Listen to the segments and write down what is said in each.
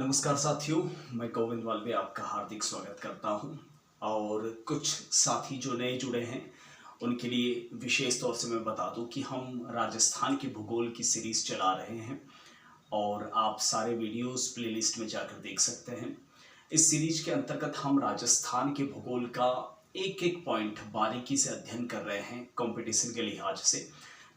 नमस्कार साथियों, मैं गोविंद वाल्वे आपका हार्दिक स्वागत करता हूं। और कुछ साथी जो नए जुड़े हैं उनके लिए विशेष तौर से मैं बता दूं कि हम राजस्थान के भूगोल की सीरीज़ चला रहे हैं और आप सारे वीडियोस प्लेलिस्ट में जाकर देख सकते हैं। इस सीरीज के अंतर्गत हम राजस्थान के भूगोल का एक एक पॉइंट बारीकी से अध्ययन कर रहे हैं कंपटीशन के लिहाज से,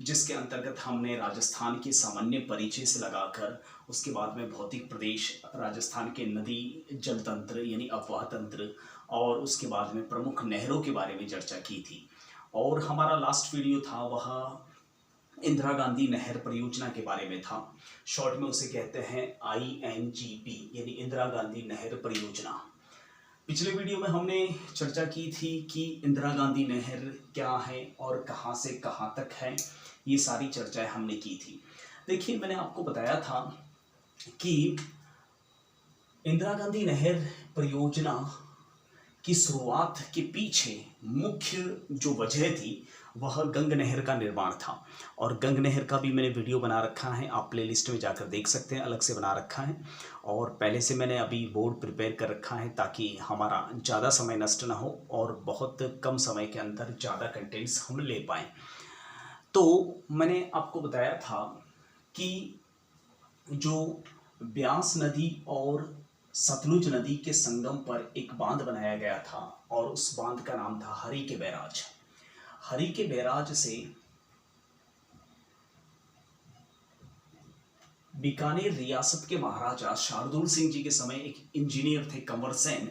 जिसके अंतर्गत हमने राजस्थान के सामान्य परिचय से लगाकर उसके बाद में भौतिक प्रदेश, राजस्थान के नदी जल तंत्र यानी अफवाह तंत्र और उसके बाद में प्रमुख नहरों के बारे में चर्चा की थी। और हमारा लास्ट वीडियो था वह इंदिरा गांधी नहर परियोजना के बारे में था। शॉर्ट में उसे कहते हैं INGP यानी इंदिरा गांधी नहर परियोजना। पिछले वीडियो में हमने चर्चा की थी कि इंदिरा गांधी नहर क्या है और कहाँ से कहाँ तक है, ये सारी चर्चाएं हमने की थी। देखिए, मैंने आपको बताया था कि इंदिरा गांधी नहर परियोजना की शुरुआत के पीछे मुख्य जो वजह थी वह गंग नहर का निर्माण था। और गंग नहर का भी मैंने वीडियो बना रखा है, आप प्लेलिस्ट में जाकर देख सकते हैं, अलग से बना रखा है। और पहले से मैंने अभी बोर्ड प्रिपेयर कर रखा है ताकि हमारा ज़्यादा समय नष्ट ना हो और बहुत कम समय के अंदर ज़्यादा कंटेंट्स हम ले पाएँ। तो मैंने आपको बताया था कि जो ब्यास नदी और सतलुज नदी के संगम पर एक बांध बनाया गया था और उस बांध का नाम था हरि के बैराज। हरि के बैराज से बीकानेर रियासत के महाराजा शार्दुल सिंह जी के समय एक इंजीनियर थे कंवर सेन,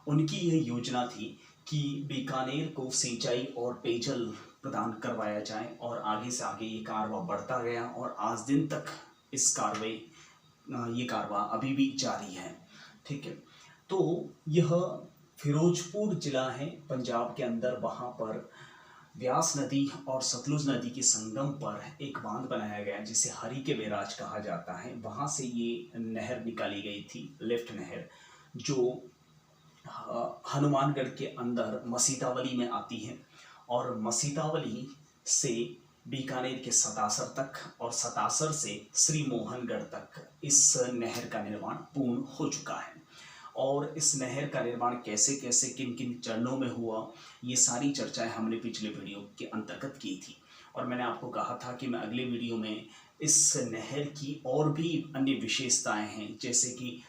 उनकी यह योजना थी कि बीकानेर को सिंचाई और पेयजल प्रदान करवाया जाए। और आगे से आगे ये कारवा बढ़ता गया और आज दिन तक ये कारवा अभी भी जारी है। ठीक है, तो यह फिरोजपुर जिला है पंजाब के अंदर, वहाँ पर व्यास नदी और सतलुज नदी के संगम पर एक बांध बनाया गया जिसे हरि के बैराज कहा जाता है। वहाँ से ये नहर निकाली गई थी, लेफ्ट नहर, जो हनुमानगढ़ के अंदर मसीतावली में आती है और मसीतावली से बीकानेर के सतासर तक और सतासर से श्री मोहनगढ़ तक इस नहर का निर्माण पूर्ण हो चुका है। और इस नहर का निर्माण कैसे कैसे किन किन चरणों में हुआ, ये सारी चर्चाएं हमने पिछले वीडियो के अंतर्गत की थी। और मैंने आपको कहा था कि मैं अगले वीडियो में इस नहर की और भी अन्य विशेषताएं हैं, जैसे कि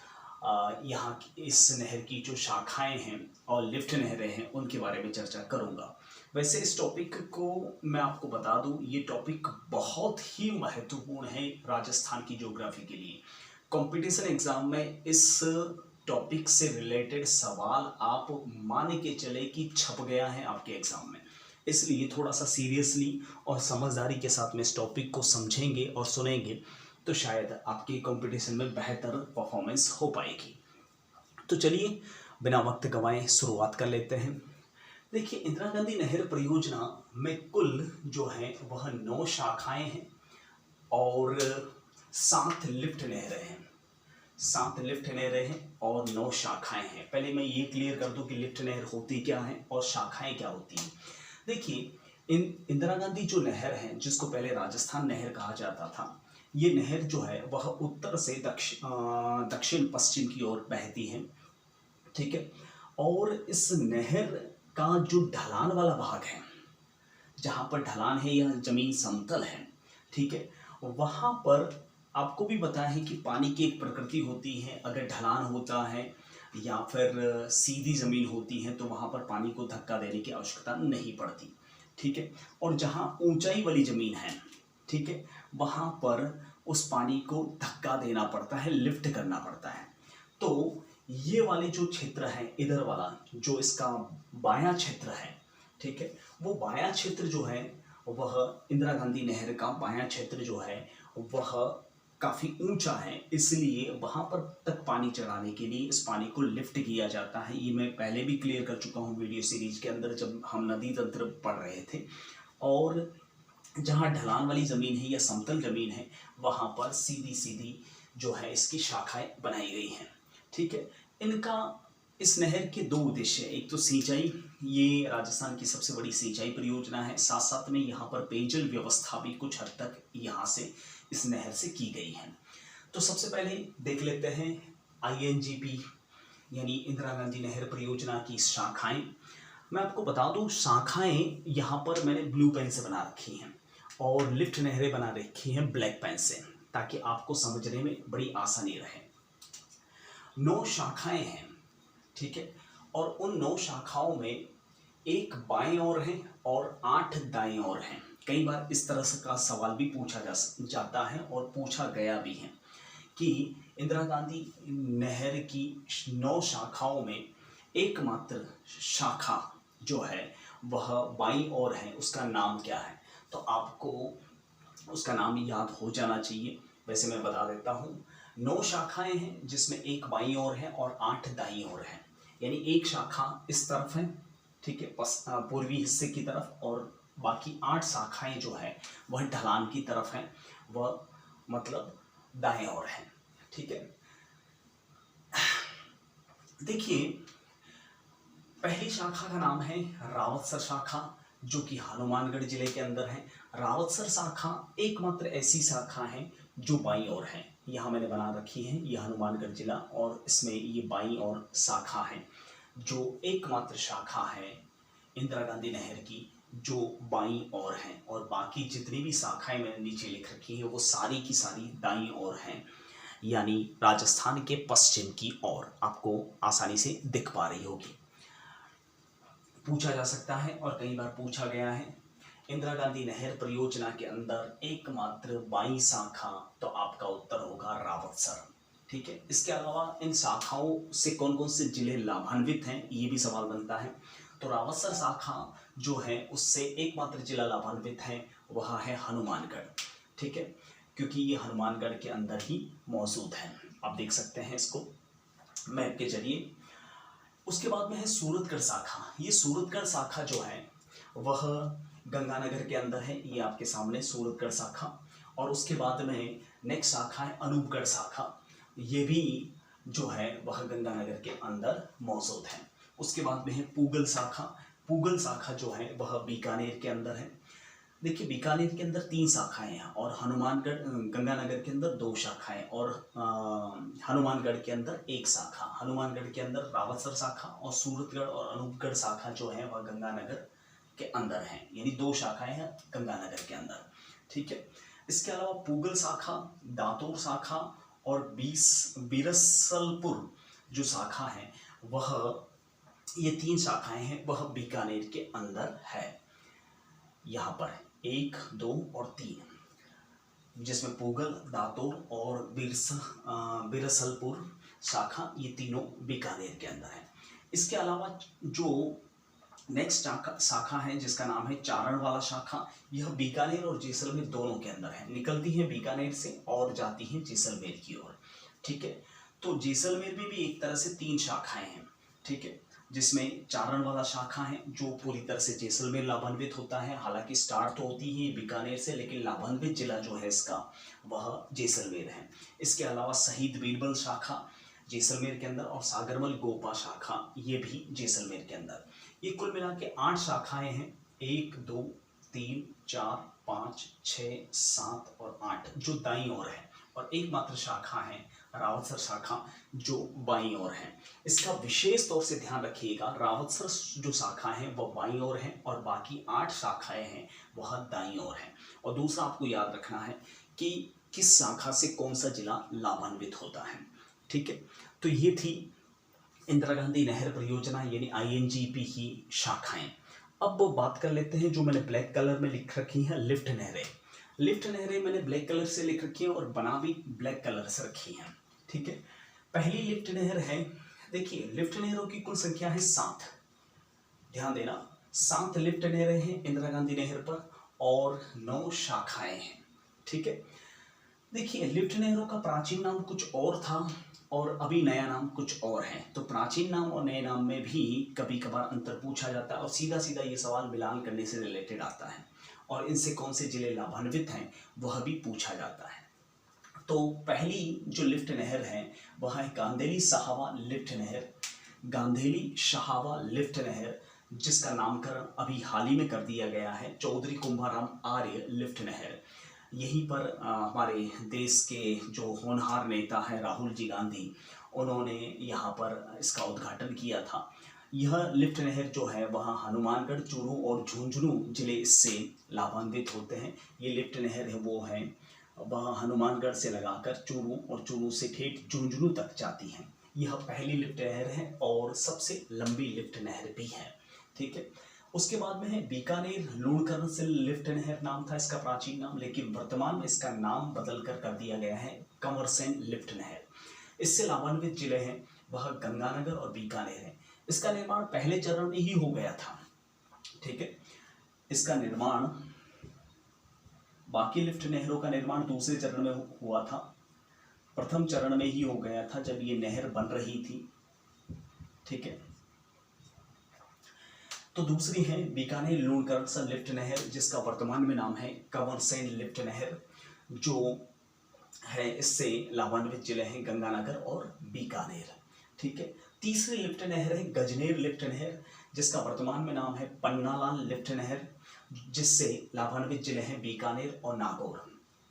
यहाँ की इस नहर की जो शाखाएं हैं और लिफ्ट नहरें हैं उनके बारे में चर्चा करूँगा। वैसे इस टॉपिक को मैं आपको बता दूं, ये टॉपिक बहुत ही महत्वपूर्ण है राजस्थान की ज्योग्राफी के लिए। कंपटीशन एग्जाम में इस टॉपिक से रिलेटेड सवाल आप मान के चले कि छप गया है आपके एग्जाम में, इसलिए थोड़ा सा सीरियसली और समझदारी के साथ में इस टॉपिक को समझेंगे और सुनेंगे तो शायद आपके कंपटीशन में बेहतर परफॉर्मेंस हो पाएगी। तो चलिए बिना वक्त गंवाए शुरुआत कर लेते हैं। देखिए, इंदिरा गांधी नहर परियोजना में कुल जो है वह 9 शाखाएं हैं और 7 लिफ्ट नहरें हैं। 7 लिफ्ट नहरें हैं और 9 शाखाएं हैं। पहले मैं ये क्लियर कर दूं कि लिफ्ट नहर होती क्या है और शाखाएं क्या होती हैं। देखिए, इंदिरा गांधी जो नहर है, जिसको पहले राजस्थान नहर कहा जाता था, ये नहर जो है वह उत्तर से दक्षिण पश्चिम की ओर बहती है। ठीक है, और इस नहर का जो ढलान वाला भाग है, जहाँ पर ढलान है या जमीन समतल है, ठीक है, वहाँ पर आपको भी पता है कि पानी की एक प्रकृति होती है। अगर ढलान होता है या फिर सीधी ज़मीन होती है तो वहाँ पर पानी को धक्का देने की आवश्यकता नहीं पड़ती। ठीक है, और जहाँ ऊंचाई वाली ज़मीन है, ठीक है, वहाँ पर उस पानी को धक्का देना पड़ता है, लिफ्ट करना पड़ता है। तो ये वाले जो क्षेत्र है, इधर वाला जो इसका बायां क्षेत्र है, ठीक है, वो बायां क्षेत्र जो है वह इंदिरा गांधी नहर का बायां क्षेत्र जो है वह काफ़ी ऊंचा है, इसलिए वहाँ पर तक पानी चढ़ाने के लिए इस पानी को लिफ्ट किया जाता है। ये मैं पहले भी क्लियर कर चुका हूँ वीडियो सीरीज के अंदर जब हम नदी तंत्र पढ़ रहे थे। और जहाँ ढलान वाली ज़मीन है या समतल ज़मीन है वहाँ पर सीधी सीधी जो है इसकी शाखाएं बनाई गई हैं। ठीक है, इस नहर के 2 उद्देश्य हैं। एक तो सिंचाई, ये राजस्थान की सबसे बड़ी सिंचाई परियोजना है, साथ साथ में यहाँ पर पेयजल व्यवस्था भी कुछ हद तक यहाँ से इस नहर से की गई है। तो सबसे पहले देख लेते हैं INGP यानी इंदिरा गांधी नहर परियोजना की शाखाएं। मैं आपको बता दूं, शाखाएं यहाँ पर मैंने ब्लू पेन से बना रखी हैं और लिफ्ट नहरें बना रखी हैं ब्लैक पेन से, ताकि आपको समझने में बड़ी आसानी रहे। 9 शाखाएं हैं, ठीक है, और उन 9 शाखाओं में एक बाएं ओर है और 8 दाएं ओर हैं। कई बार इस तरह से का सवाल भी पूछा जाता है और पूछा गया भी है कि इंदिरा गांधी नहर की 9 शाखाओं में एकमात्र शाखा जो है वह बाईं ओर है, उसका नाम क्या है? तो आपको उसका नाम याद हो जाना चाहिए। वैसे मैं बता देता हूँ, 9 शाखाएं हैं जिसमें एक बाईं ओर है और 8 दाईं ओर है। यानी एक शाखा इस तरफ है, ठीक है, पूर्वी हिस्से की तरफ, और बाकी 8 शाखाएं जो है वह ढलान की तरफ है, वह मतलब दाएं ओर है, ठीक है। देखिए, पहली शाखा का नाम है रावतसर शाखा, जो कि हनुमानगढ़ जिले के अंदर है। रावतसर शाखा एकमात्र ऐसी शाखा है जो बाईं ओर है। यहाँ मैंने बना रखी है, ये हनुमानगढ़ जिला, और इसमें ये बाईं ओर शाखा है, जो एकमात्र शाखा है इंदिरा गांधी नहर की जो बाईं ओर है। और बाकी जितनी भी शाखाएं मैंने नीचे लिख रखी है वो सारी की सारी दाईं ओर हैं, यानी राजस्थान के पश्चिम की ओर। आपको आसानी से दिख पा रही होगी। पूछा जा सकता है और कई बार पूछा गया है, इंदिरा गांधी नहर परियोजना के अंदर एकमात्र बाईं शाखा, तो आपका उत्तर होगा रावतसर, ठीक है। इसके अलावा इन शाखाओं से कौन कौन से जिले लाभान्वित हैं, ये भी सवाल बनता है। तो रावतसर शाखा जो है उससे एकमात्र जिला लाभान्वित है, वह है हनुमानगढ़, ठीक है, क्योंकि ये हनुमानगढ़ के अंदर ही मौजूद है। आप देख सकते हैं इसको मैप के जरिए। उसके बाद में है सूरतगढ़ शाखा। ये सूरतगढ़ शाखा जो है वह गंगानगर के अंदर है, ये आपके सामने सूरतगढ़ शाखा। और उसके बाद में नेक्स्ट शाखा है अनूपगढ़ शाखा, ये भी जो है वह गंगानगर के अंदर मौजूद है। उसके बाद में है पूगल शाखा। पूगल शाखा जो है वह बीकानेर के अंदर है। देखिए, बीकानेर के अंदर 3 शाखाएं हैं और हनुमानगढ़ गंगानगर के अंदर 2 शाखाएं और हनुमानगढ़ के अंदर 1 शाखा। हनुमानगढ़ के अंदर रावतसर शाखा और सूरतगढ़ और अनूपगढ़ शाखा जो है वह गंगानगर के अंदर है, यानी 2 शाखाएं हैं गंगानगर के अंदर, ठीक है। इसके अलावा पूगल शाखा, दांतोर शाखा और बीरसलपुर जो शाखा है वह, ये 3 शाखाएं हैं, वह बीकानेर के अंदर है। यहाँ पर 1, 2 और 3, जिसमें पूगल, दांतोर और बीरसलपुर शाखा, ये तीनों बीकानेर के अंदर है। इसके अलावा जो नेक्स्ट शाखा है जिसका नाम है चारणवाला शाखा, यह बीकानेर और जैसलमेर दोनों के अंदर है। निकलती है बीकानेर से और जाती है जैसलमेर की ओर, ठीक है। तो जैसलमेर में भी एक तरह से 3 शाखाएं हैं, ठीक है, जिसमें चारणवाला शाखा है जो पूरी तरह से जैसलमेर लाभान्वित होता है। हालांकि स्टार्ट तो होती है बीकानेर से, लेकिन लाभान्वित जिला जो है इसका वह जैसलमेर है। इसके अलावा शहीद बीरबल शाखा जैसलमेर के अंदर और सागरमल गोपा शाखा, ये भी जैसलमेर के अंदर। ये कुल मिला के 8 शाखाएं हैं, 1, 2, 3, 4, 5, 6, 7 और 8 जो दाईं ओर है, और एकमात्र शाखा है रावतसर शाखा जो बाईं ओर है। इसका विशेष तौर से ध्यान रखिएगा, रावतसर जो शाखा है वह बाईं ओर है और बाकी 8 शाखाएं हैं वह दाईं ओर है। और दूसरा आपको याद रखना है कि किस शाखा से कौन सा जिला लाभान्वित होता है, ठीक है। तो ये थी इंदिरा गांधी नहर परियोजना यानी INGP की शाखाएं। अब बात कर लेते हैं जो मैंने ब्लैक कलर में लिख रखी हैं, लिफ्ट नहरें। लिफ्ट नहरें मैंने ब्लैक कलर से लिख रखी है और बना भी ब्लैक कलर से रखी हैं, ठीक है। पहली लिफ्ट नहर है, देखिए लिफ्ट नहरों की कुल संख्या है 7, ध्यान देना, 7 लिफ्ट नहरें हैं इंदिरा गांधी नहर पर और 9 शाखाएं हैं, ठीक है। देखिए, लिफ्ट नहरों का प्राचीन नाम कुछ और था और अभी नया नाम कुछ और है। तो प्राचीन नाम और नए नाम में भी कभी कभार अंतर पूछा जाता है और सीधा सीधा ये सवाल मिलान करने से रिलेटेड आता है, और इनसे कौन से जिले लाभान्वित हैं वह भी पूछा जाता है। तो पहली जो लिफ्ट नहर है वह है गांधेली सहावा लिफ्ट नहर। गांधेली सहावा लिफ्ट नहर, जिसका नामकरण अभी हाल ही में कर दिया गया है चौधरी कुंभाराम आर्य लिफ्ट नहर। यहीं पर हमारे देश के जो होनहार नेता हैं राहुल जी गांधी उन्होंने यहाँ पर इसका उद्घाटन किया था। यह लिफ्ट नहर जो है वह हनुमानगढ़, चूरू और झुंझुनू जिले इससे लाभान्वित होते हैं। ये लिफ्ट नहर है वो है वह हनुमानगढ़ से लगाकर चूरू और चूरू से ठेठ झुंझुनू तक जाती है। यह पहली लिफ्ट नहर है और सबसे लंबी लिफ्ट नहर भी है। ठीक है, उसके बाद में है बीकानेर लूणकरण लिफ्ट नहर नाम था इसका प्राचीन नाम, लेकिन वर्तमान में इसका नाम बदल कर दिया गया है कंवरसेन लिफ्ट नहर। इससे लाभान्वित जिले हैं वह गंगानगर और बीकानेर है। इसका निर्माण पहले चरण में ही हो गया था। ठीक है, इसका निर्माण, बाकी लिफ्ट नहरों का निर्माण दूसरे चरण में हुआ था, प्रथम चरण में ही हो गया था जब ये नहर बन रही थी। ठीक है, तो दूसरी है बीकानेर लूणकरण लिफ्ट नहर, जिसका वर्तमान में नाम है कंवरसेन लिफ्ट नहर, जो है इससे लाभान्वित जिले हैं गंगानगर और बीकानेर। ठीक है, तीसरी लिफ्ट नहर है गजनेर लिफ्ट नहर, जिसका वर्तमान में नाम है पन्नालाल लिफ्ट नहर, जिससे लाभान्वित जिले हैं बीकानेर और नागौर।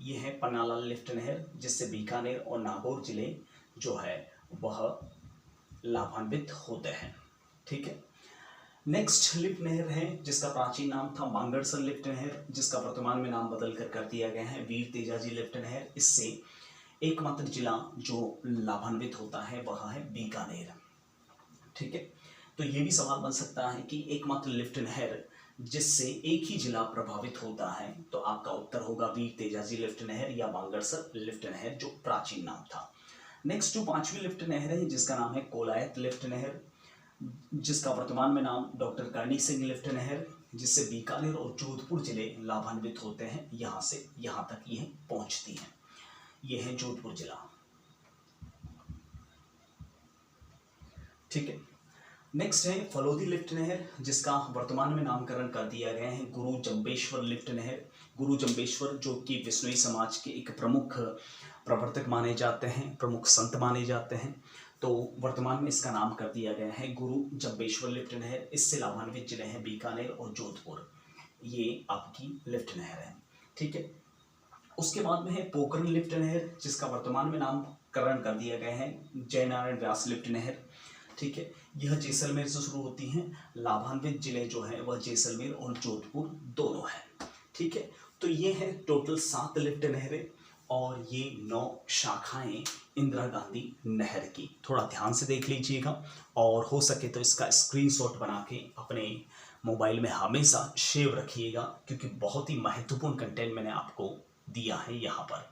ये है पन्नालाल लिफ्ट नहर, जिससे बीकानेर और नागौर जिले जो है वह लाभान्वित होते हैं। ठीक है, नेक्स्ट लिफ्ट नहर है जिसका प्राचीन नाम था मांगड़सर लिफ्ट नहर, जिसका वर्तमान में नाम बदल कर दिया गया है वीर तेजाजी लिफ्ट नहर। इससे एकमात्र जिला जो लाभान्वित होता है वह है बीकानेर। ठीक है, तो ये भी सवाल बन सकता है कि एकमात्र लिफ्ट नहर जिससे एक ही जिला प्रभावित होता है, तो आपका उत्तर होगा वीर तेजाजी लिफ्ट नहर या मांगड़सर लिफ्ट नहर, जो प्राचीन नाम था। नेक्स्ट जो पांचवी लिफ्ट नहर है जिसका नाम है कोलायत लिफ्ट नहर, जिसका वर्तमान में नाम डॉक्टर करणी सिंह लिफ्ट नहर, जिससे बीकानेर और जोधपुर जिले लाभान्वित होते हैं। यहाँ से यहाँ तक ये पहुँचती हैं। ये है जोधपुर जिला। ठीक है, नेक्स्ट है फलोदी लिफ्ट नहर, जिसका वर्तमान में नामकरण कर दिया गया है गुरु जम्बेश्वर लिफ्ट नहर। गुरु जम्बेश्वर जो कि विश्नोई समाज के एक प्रमुख प्रवर्तक माने जाते हैं, प्रमुख संत माने जाते हैं, तो वर्तमान में इसका नाम कर दिया गया है गुरु जम्बेश्वर लिफ्ट नहर। इससे लाभान्वित जिले हैं बीकानेर और जोधपुर। ये आपकी लिफ्ट नहर है। ठीक है, उसके बाद में है पोखरण लिफ्ट नहर, जिसका वर्तमान में नामकरण कर दिया गया है जयनारायण व्यास लिफ्ट नहर। ठीक है, यह जैसलमेर से शुरू होती हैं। लाभान्वित जिले जो है वह जैसलमेर और जोधपुर दोनों हैं। ठीक है, तो ये है टोटल 7 लिफ्ट नहरें और ये 9 शाखाएं इंदिरा गांधी नहर की। थोड़ा ध्यान से देख लीजिएगा और हो सके तो इसका स्क्रीनशॉट बना के अपने मोबाइल में हमेशा सेव रखिएगा, क्योंकि बहुत ही महत्वपूर्ण कंटेंट मैंने आपको दिया है यहाँ पर।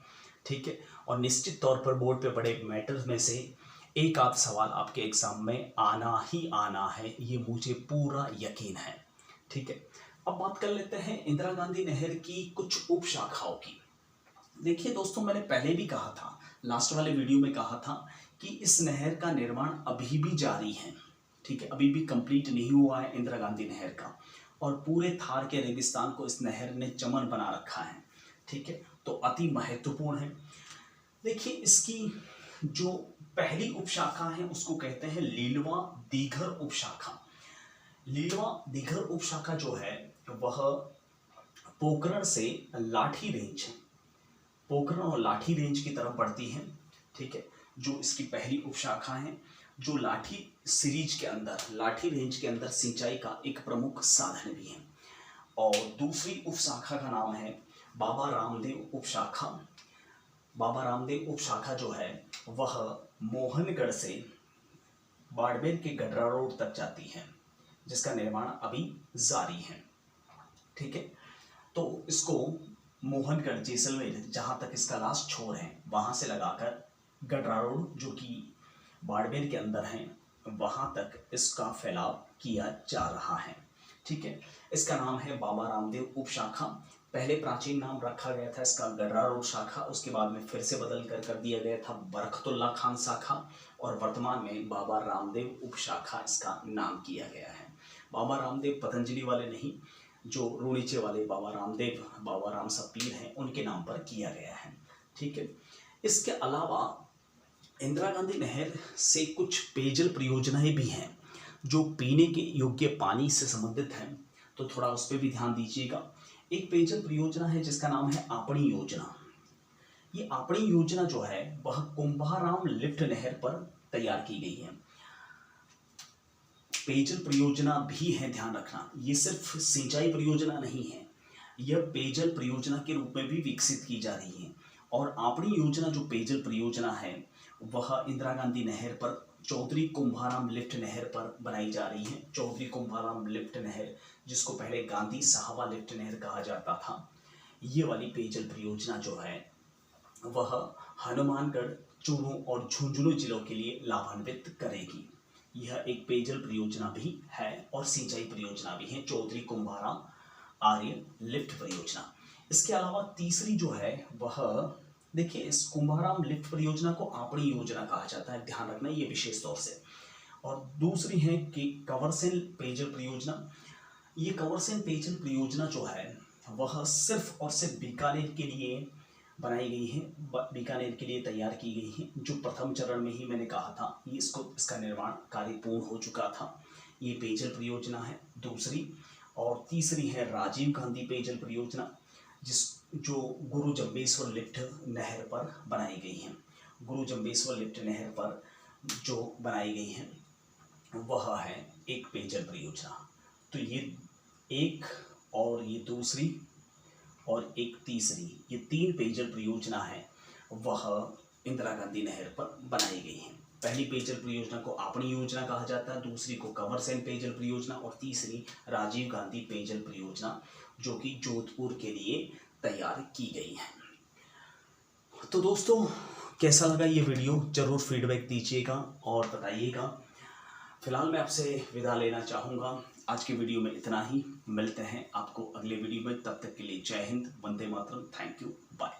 ठीक है, और निश्चित तौर पर बोर्ड पे बड़े मैटर्स में से एक आध सवाल आपके एग्जाम में आना ही आना है, ये मुझे पूरा यकीन है। ठीक है, अब बात कर लेते हैं इंदिरा गांधी नहर की कुछ उप शाखाओं की। देखिए दोस्तों, मैंने पहले भी कहा था, लास्ट वाले वीडियो में कहा था कि इस नहर का निर्माण अभी भी जारी है। ठीक है, अभी भी कंप्लीट नहीं हुआ है इंदिरा गांधी नहर का, और पूरे थार के रेगिस्तान को इस नहर ने चमन बना रखा है। ठीक है, तो अति महत्वपूर्ण है। देखिए, इसकी जो पहली उपशाखा है उसको कहते हैं लीलवा दीघर उपशाखा। लीलवा दीघर उपशाखा जो है वह पोखरण से लाठी रेंज, पोखरण और लाठी रेंज की तरफ बढ़ती है। ठीक है, जो इसकी पहली उपशाखा है, जो लाठी सीरीज के अंदर, लाठी रेंज के अंदर सिंचाई का एक प्रमुख साधन भी है। और दूसरी उपशाखा का नाम है बाबा रामदेव उपशाखा। बाबा रामदेव उपशाखा जो है वह मोहनगढ़ से बाड़मेर के गडरा रोड तक जाती है, जिसका निर्माण अभी जारी है। ठीक है, तो इसको मोहनगढ़ जैसलमेर जहाँ तक इसका लास्ट छोर है वहाँ से लगाकर गडरा रोड जो कि बाड़मेर के अंदर है वहाँ तक इसका फैलाव किया जा रहा है। ठीक है, इसका नाम है बाबा रामदेव उपशाखा। पहले प्राचीन नाम रखा गया था इसका गडरा रोड शाखा, उसके बाद में फिर से बदल कर दिया गया था बरकतुल्ला खान शाखा, और वर्तमान में बाबा रामदेव उपशाखा इसका नाम किया गया है। बाबा रामदेव पतंजलि वाले नहीं, जो रूणीचे वाले बाबा रामदेव, बाबा राम सपीर हैं, उनके नाम पर किया गया है। ठीक है, इसके अलावा इंदिरा गांधी नहर से कुछ पेयजल परियोजनाएं भी हैं जो पीने के योग्य पानी से संबंधित हैं, तो थोड़ा उस पर भी ध्यान दीजिएगा। एक पेयजल परियोजना है जिसका नाम है आपणी योजना। ये आपणी योजना जो है वह कुंभाराम लिफ्ट नहर पर तैयार की गई है। पेयजल परियोजना भी है, ध्यान रखना, ये सिर्फ सिंचाई परियोजना नहीं है, यह पेयजल परियोजना के रूप में भी विकसित की जा रही है। और आपणी योजना जो पेयजल परियोजना है वह इंदिरा गांधी नहर पर चौधरी कुंभाराम लिफ्ट नहर पर बनाई जा रही है। चौधरी कुंभाराम लिफ्ट नहर, जिसको पहले गांधी साहबा लिफ्ट नहर कहा जाता था, ये वाली पेयजल परियोजना जो है वह हनुमानगढ़, चूरू और झुंझुनू जिलों के लिए लाभान्वित करेगी। यह एक पेयजल परियोजना भी है और सिंचाई परियोजना भी है, चौधरी कुंभाराम आर्य लिफ्ट परियोजना। इसके अलावा तीसरी जो है वह, देखिए, इस कुंभाराम लिफ्ट परियोजना को आपणी योजना कहा जाता है, ध्यान रखना ये विशेष तौर से। और दूसरी है कि कंवरसेन पेयजल परियोजना। ये कंवरसेन पेयजल परियोजना जो है वह सिर्फ और सिर्फ बीकानेर के लिए बनाई गई है, बीकानेर के लिए तैयार की गई है, जो प्रथम चरण में ही मैंने कहा था, ये इसका निर्माण कार्य पूर्ण हो चुका था। ये पेयजल परियोजना है दूसरी। और तीसरी है राजीव गांधी पेयजल परियोजना, जो गुरु जम्बेश्वर लिफ्ट नहर पर बनाई गई है। गुरु जम्बेश्वर लिफ्ट नहर पर जो बनाई गई है वह है एक पेयजल परियोजना। तो ये एक और ये दूसरी और एक तीसरी, ये 3 पेयजल परियोजना है वह इंदिरा गांधी नहर पर बनाई गई है। पहली पेयजल परियोजना को आपणी योजना कहा जाता है, दूसरी को कंवरसेन पेयजल परियोजना और तीसरी राजीव गांधी पेयजल परियोजना, जो कि जोधपुर के लिए तैयार की गई है। तो दोस्तों, कैसा लगा ये वीडियो, जरूर फीडबैक दीजिएगा और बताइएगा। फिलहाल मैं आपसे विदा लेना चाहूँगा। आज के वीडियो में इतना ही, मिलते हैं आपको अगले वीडियो में, तब तक के लिए जय Hind, Vande Mataram, thank you, bye.